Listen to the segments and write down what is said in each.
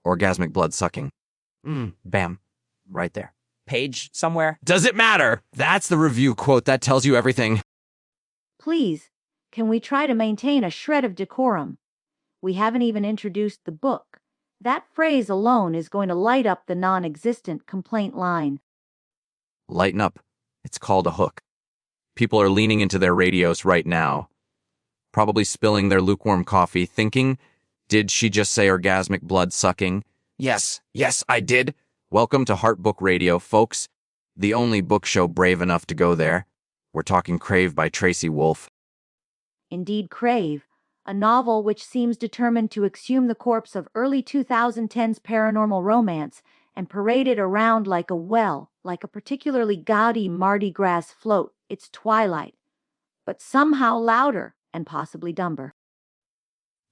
Orgasmic blood sucking. Bam. Right there. Page somewhere? Does it matter? That's the review quote. That tells you everything. Please, can we try to maintain a shred of decorum? We haven't even introduced the book. That phrase alone is going to light up the non-existent complaint line. Lighten up. It's called a hook. People are leaning into their radios right now, probably spilling their lukewarm coffee, thinking, did she just say orgasmic blood sucking? Yes, I did. Welcome to Heart Book Radio, folks. The only book show brave enough to go there. We're talking Crave by Tracy Wolff. Indeed, Crave, a novel which seems determined to exhume the corpse of early 2010's paranormal romance and parade it around like a particularly gaudy Mardi Gras float. It's Twilight, but somehow louder and possibly dumber.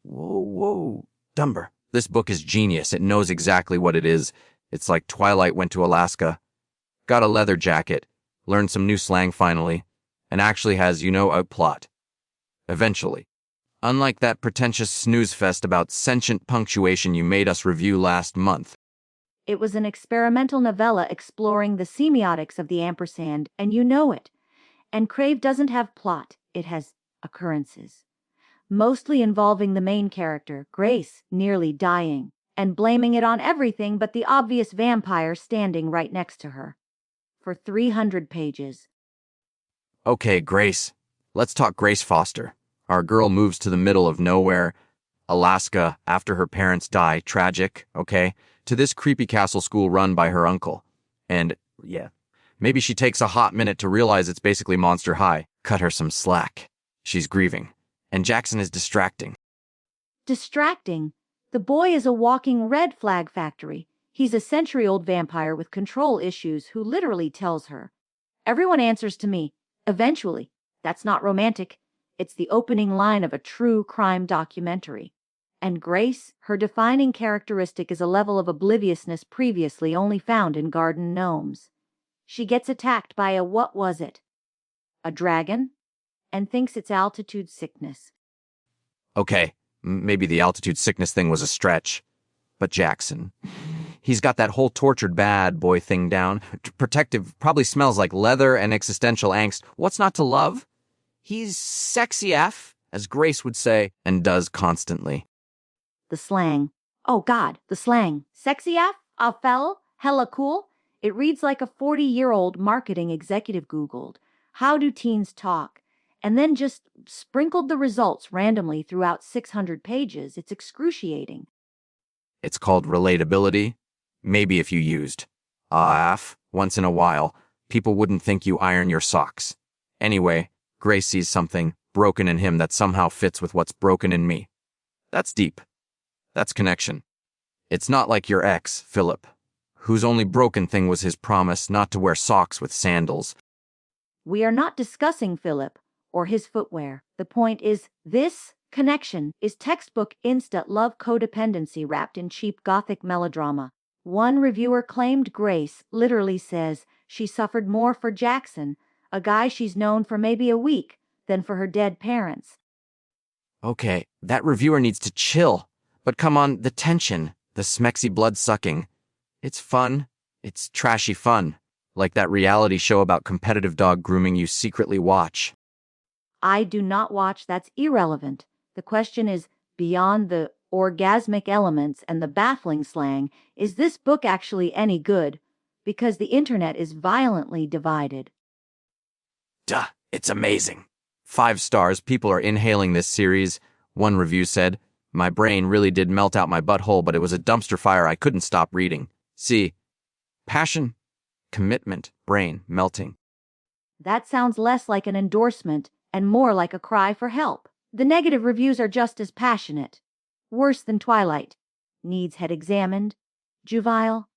Whoa. Dumber. This book is genius. It knows exactly what it is. It's like Twilight went to Alaska, got a leather jacket, learned some new slang finally, and actually has, a plot. Eventually. Unlike that pretentious snooze fest about sentient punctuation you made us review last month. It was an experimental novella exploring the semiotics of the ampersand, and you know it. And Crave doesn't have plot, it has occurrences. Mostly involving the main character, Grace, nearly dying, and blaming it on everything but the obvious vampire standing right next to her. For 300 pages. Okay, Grace. Let's talk Grace Foster. Our girl moves to the middle of nowhere, Alaska, after her parents die, tragic, okay, to this creepy castle school run by her uncle. And, maybe she takes a hot minute to realize it's basically Monster High. Cut her some slack. She's grieving. And Jaxon is distracting. Distracting? The boy is a walking red flag factory. He's a century-old vampire with control issues who literally tells her, "Everyone answers to me. Eventually." That's not romantic. It's the opening line of a true crime documentary. And Grace, her defining characteristic is a level of obliviousness previously only found in garden gnomes. She gets attacked by a dragon, and thinks it's altitude sickness. Okay, maybe the altitude sickness thing was a stretch. But Jaxon, he's got that whole tortured bad boy thing down. Protective, probably smells like leather and existential angst. What's not to love? He's sexy F, as Grace would say, and does constantly. The slang. Oh God, the slang. Sexy F? Afel? Hella cool? It reads like a 40-year-old marketing executive Googled, "How do teens talk?" and then just sprinkled the results randomly throughout 600 pages. It's excruciating. It's called relatability. Maybe if you used AF once in a while, people wouldn't think you iron your socks. Anyway, Grace sees something broken in him that somehow fits with what's broken in me. That's deep. That's connection. It's not like your ex, Philip, whose only broken thing was his promise not to wear socks with sandals. We are not discussing Philip or his footwear. The point is, this connection is textbook instant love codependency wrapped in cheap gothic melodrama. One reviewer claimed Grace literally says she suffered more for Jaxon, a guy she's known for maybe a week, than for her dead parents. Okay, that reviewer needs to chill. But come on, the tension, the smexy blood sucking. It's fun. It's trashy fun. Like that reality show about competitive dog grooming you secretly watch. I do not watch. That's irrelevant. The question is, beyond the orgasmic elements and the baffling slang, is this book actually any good? Because the internet is violently divided. Duh, it's amazing. 5 stars, people are inhaling this series. One review said, "My brain really did melt out my butthole, but it was a dumpster fire I couldn't stop reading." See, passion, commitment, brain melting. That sounds less like an endorsement and more like a cry for help. The negative reviews are just as passionate. Worse than Twilight. Needs head examined. Juvenile.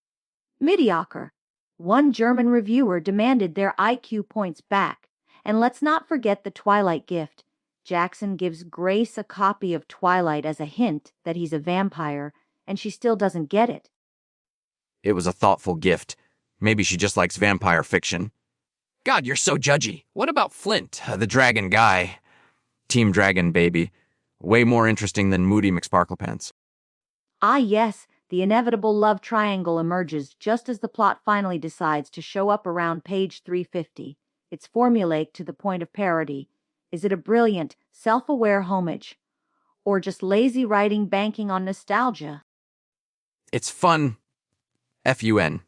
Mediocre. One German reviewer demanded their IQ points back. And let's not forget the Twilight gift. Jaxon gives Grace a copy of Twilight as a hint that he's a vampire, and she still doesn't get it. It was a thoughtful gift. Maybe she just likes vampire fiction. God, you're so judgy. What about Flint, the dragon guy? Team Dragon, baby. Way more interesting than Moody McSparklepants. Ah, yes, The inevitable love triangle emerges just as the plot finally decides to show up around page 350. It's formulaic to the point of parody. Is it a brilliant, self-aware homage? Or just lazy writing banking on nostalgia? It's fun. F-U-N.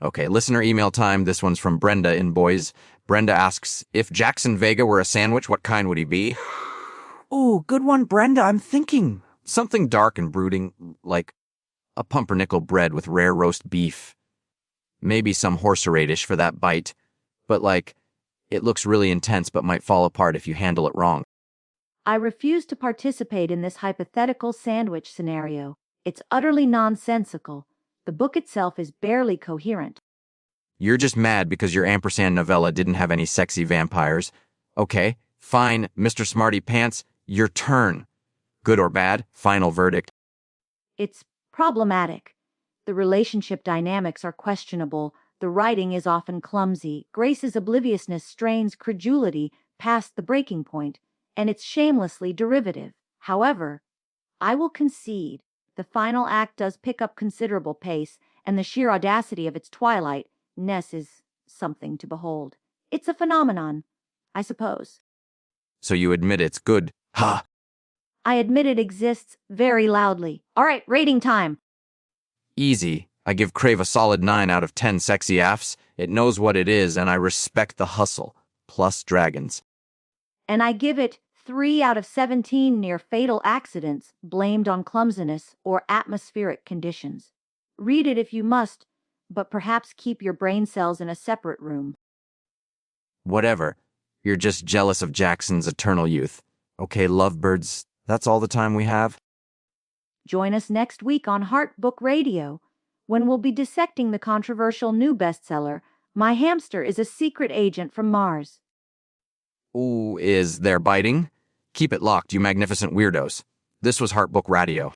Okay, listener email time. This one's from Brenda in Boys. Brenda asks, if Jaxon Vega were a sandwich, what kind would he be? Ooh, good one, Brenda. I'm thinking something dark and brooding, like a pumpernickel bread with rare roast beef. Maybe some horseradish for that bite. But it looks really intense but might fall apart if you handle it wrong. I refuse to participate in this hypothetical sandwich scenario. It's utterly nonsensical. The book itself is barely coherent. You're just mad because your ampersand novella didn't have any sexy vampires. Okay, fine, Mr. Smarty Pants, your turn. Good or bad, final verdict. It's problematic. The relationship dynamics are questionable. The writing is often clumsy. Grace's obliviousness strains credulity past the breaking point, and it's shamelessly derivative. However, I will concede the final act does pick up considerable pace, and the sheer audacity of its twilight-ness is something to behold. It's a phenomenon, I suppose. So you admit it's good. Ha! I admit it exists very loudly. All right, rating time. Easy. I give Crave a solid 9 out of 10 sexy AFs. It knows what it is, and I respect the hustle. Plus dragons. And I give it 3 out of 17 near-fatal accidents blamed on clumsiness or atmospheric conditions. Read it if you must, but perhaps keep your brain cells in a separate room. Whatever. You're just jealous of Jackson's eternal youth. Okay, lovebirds, that's all the time we have. Join us next week on Heart Book Radio, when we'll be dissecting the controversial new bestseller, My Hamster is a Secret Agent from Mars. Ooh, is there biting? Keep it locked, you magnificent weirdos. This was Heart Book Radio.